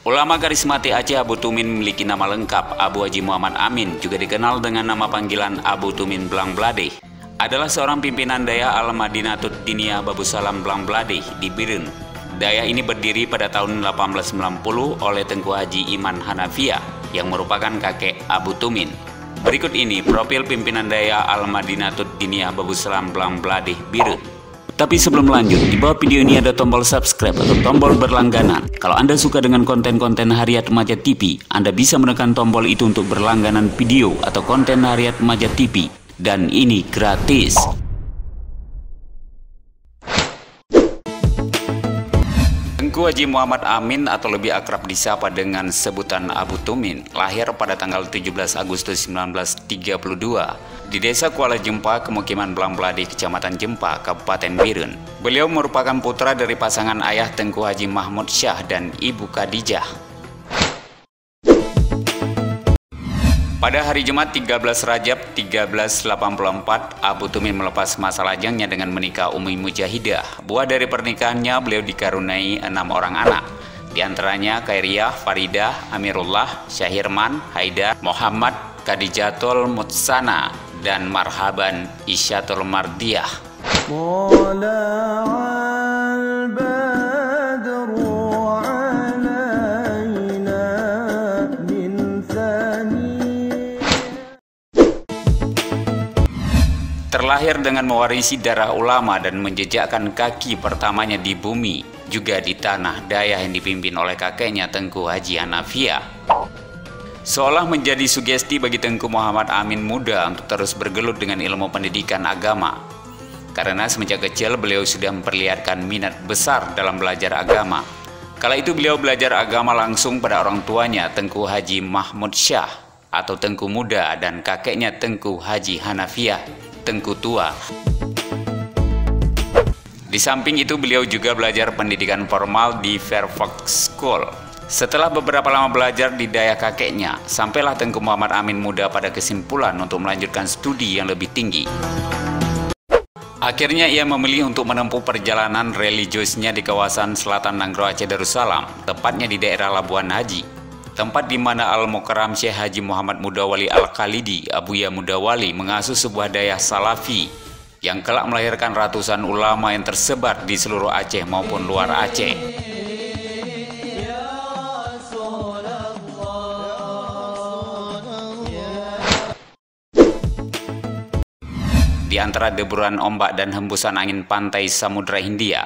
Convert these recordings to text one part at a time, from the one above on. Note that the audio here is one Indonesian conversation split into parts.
Ulama karismatik Aceh Abu Tumin memiliki nama lengkap Abu Haji Muhammad Amin, juga dikenal dengan nama panggilan Abu Tumin Blang Bladeh. Adalah seorang pimpinan Dayah Al-Madinatud Diniyah Babu Salam Blang Bladeh di Biren. Dayah ini berdiri pada tahun 1890 oleh Tengku Haji Iman Hanafiyah yang merupakan kakek Abu Tumin. Berikut ini profil pimpinan Dayah Al-Madinatud Diniyah Babu Salam Blang Bladeh Biren. Tapi sebelum lanjut, di bawah video ini ada tombol subscribe atau tombol berlangganan. Kalau Anda suka dengan konten-konten Hariat Remaja TV, Anda bisa menekan tombol itu untuk berlangganan video atau konten Hariat Remaja TV. Dan ini gratis. Tengku Haji Muhammad Amin atau lebih akrab disapa dengan sebutan Abu Tumin lahir pada tanggal 17 Agustus 1932 di Desa Kuala Jempa, Kemukiman Blang Bladeh, Kecamatan Jempa, Kabupaten Biren. Beliau merupakan putra dari pasangan ayah Tengku Haji Mahmud Syah dan Ibu Khadijah. Pada hari Jumat 13 Rajab 1384, Abu Tumin melepas masa lajangnya dengan menikah Umi Mujahidah. Buah dari pernikahannya, beliau dikaruniai 6 orang anak. Di antaranya Khairiyah, Faridah, Amirullah, Syahirman, Haidar, Muhammad, Khadijatul Mutsana, dan Marhaban Isyatul Mardiyah. Terlahir dengan mewarisi darah ulama dan menjejakkan kaki pertamanya di bumi, juga di tanah Dayah yang dipimpin oleh kakeknya Tengku Haji Hanafiyah. Seolah menjadi sugesti bagi Tengku Muhammad Amin muda untuk terus bergelut dengan ilmu pendidikan agama. Karena semenjak kecil beliau sudah memperlihatkan minat besar dalam belajar agama. Kala itu beliau belajar agama langsung pada orang tuanya Tengku Haji Mahmud Syah atau Tengku Muda dan kakeknya Tengku Haji Hanafiyah, Tengku Tua. Di samping itu beliau juga belajar pendidikan formal di Fairfax School. Setelah beberapa lama belajar di Dayah kakeknya, sampailah Tengku Muhammad Amin muda pada kesimpulan untuk melanjutkan studi yang lebih tinggi. Akhirnya ia memilih untuk menempuh perjalanan religiusnya di kawasan selatan Nanggro Aceh Darussalam, tepatnya di daerah Labuan Haji, tempat di mana Al-Mukarram Syekh Haji Muhammad Mudawali Al-Khalidi, Abuya Mudawali, mengasuh sebuah Dayah Salafi yang kelak melahirkan ratusan ulama yang tersebar di seluruh Aceh maupun luar Aceh. Di antara deburan ombak dan hembusan angin pantai Samudra Hindia,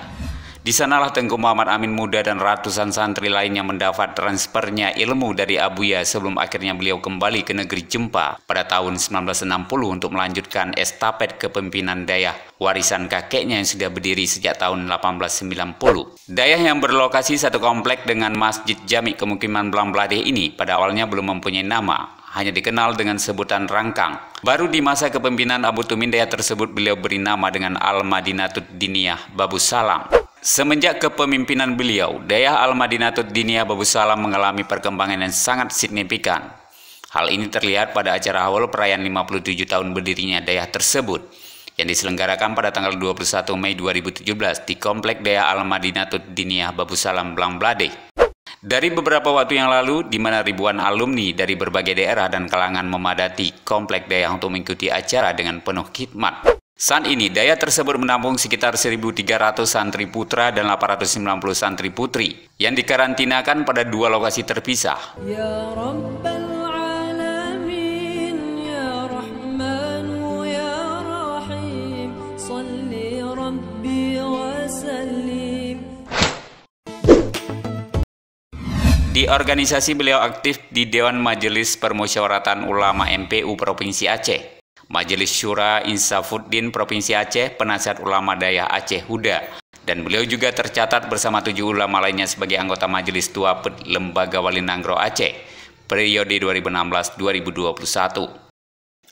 di sanalah Tengku Muhammad Amin muda dan ratusan santri lainnya mendapat transfernya ilmu dari Abuya sebelum akhirnya beliau kembali ke negeri Jempa pada tahun 1960 untuk melanjutkan estafet kepemimpinan Dayah warisan kakeknya yang sudah berdiri sejak tahun 1890. Dayah yang berlokasi satu komplek dengan Masjid Jami Kemukiman Blang Bladeh ini pada awalnya belum mempunyai nama, hanya dikenal dengan sebutan Rangkang. Baru di masa kepemimpinan Abu Tumin Dayah tersebut beliau beri nama dengan Al-Madinatud Diniyah Babu Salam. Semenjak kepemimpinan beliau, Dayah Al-Madinatud Diniyah Babu Salam mengalami perkembangan yang sangat signifikan. Hal ini terlihat pada acara haul perayaan 57 tahun berdirinya Dayah tersebut, yang diselenggarakan pada tanggal 21 Mei 2017 di Komplek Dayah Al-Madinatud Diniyah Babu Salam Blang Bladeh. Dari beberapa waktu yang lalu, di mana ribuan alumni dari berbagai daerah dan kalangan memadati Komplek Dayah untuk mengikuti acara dengan penuh khidmat. Saat ini, Dayah tersebut menampung sekitar 1.300 santri putra dan 890 santri putri yang dikarantinakan pada 2 lokasi terpisah. Ya Rabbal Alamin, Ya Rahmanu, Ya Rahim, Salli Rabbi wa Sallim. Di organisasi beliau aktif di Dewan Majelis Permusyawaratan Ulama MPU Provinsi Aceh, Majelis Syura Insafuddin Provinsi Aceh, Penasihat Ulama Dayah Aceh Huda, dan beliau juga tercatat bersama 7 ulama lainnya sebagai anggota Majelis Tua PED Lembaga Wali Nanggro Aceh periode 2016-2021.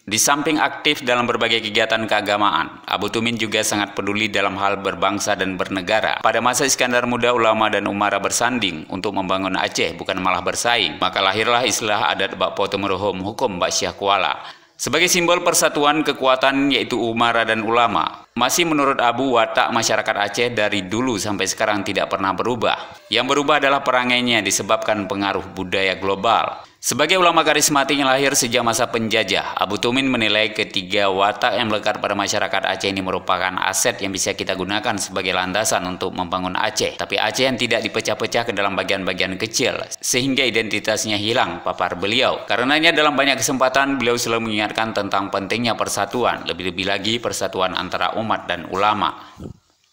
Di samping aktif dalam berbagai kegiatan keagamaan, Abu Tumin juga sangat peduli dalam hal berbangsa dan bernegara. Pada masa Iskandar Muda, ulama dan umara bersanding untuk membangun Aceh, bukan malah bersaing. Maka lahirlah istilah adat Bak Potemerohom Hukum Bak Syah Kuala. Sebagai simbol persatuan kekuatan yaitu umara dan ulama, Masih menurut Abu, watak masyarakat Aceh dari dulu sampai sekarang tidak pernah berubah. Yang berubah adalah perangainya disebabkan pengaruh budaya global. Sebagai ulama karismatik yang lahir sejak masa penjajah, Abu Tumin menilai ketiga watak yang melekat pada masyarakat Aceh ini merupakan aset yang bisa kita gunakan sebagai landasan untuk membangun Aceh. Tapi Aceh yang tidak dipecah-pecah ke dalam bagian-bagian kecil, sehingga identitasnya hilang, papar beliau. Karenanya dalam banyak kesempatan beliau selalu mengingatkan tentang pentingnya persatuan, lebih-lebih lagi persatuan antara umat dan ulama.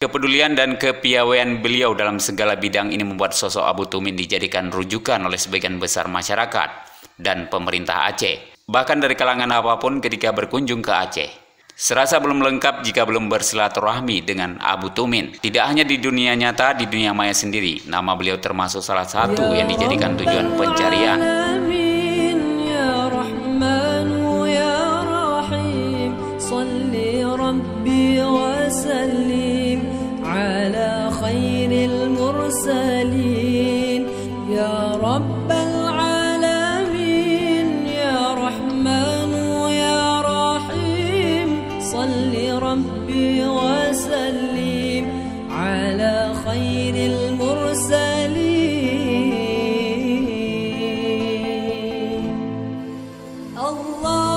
Kepedulian dan kepiawaian beliau dalam segala bidang ini membuat sosok Abu Tumin dijadikan rujukan oleh sebagian besar masyarakat dan pemerintah Aceh, bahkan dari kalangan apapun ketika berkunjung ke Aceh. Serasa belum lengkap jika belum bersilaturahmi dengan Abu Tumin. Tidak hanya di dunia nyata, di dunia maya sendiri, nama beliau termasuk salah satu yang dijadikan tujuan pencarian. على خير المرسلين يا رب العالمين يا رحمن يا رحيم صل ربي وسلم على خير المرسلين الله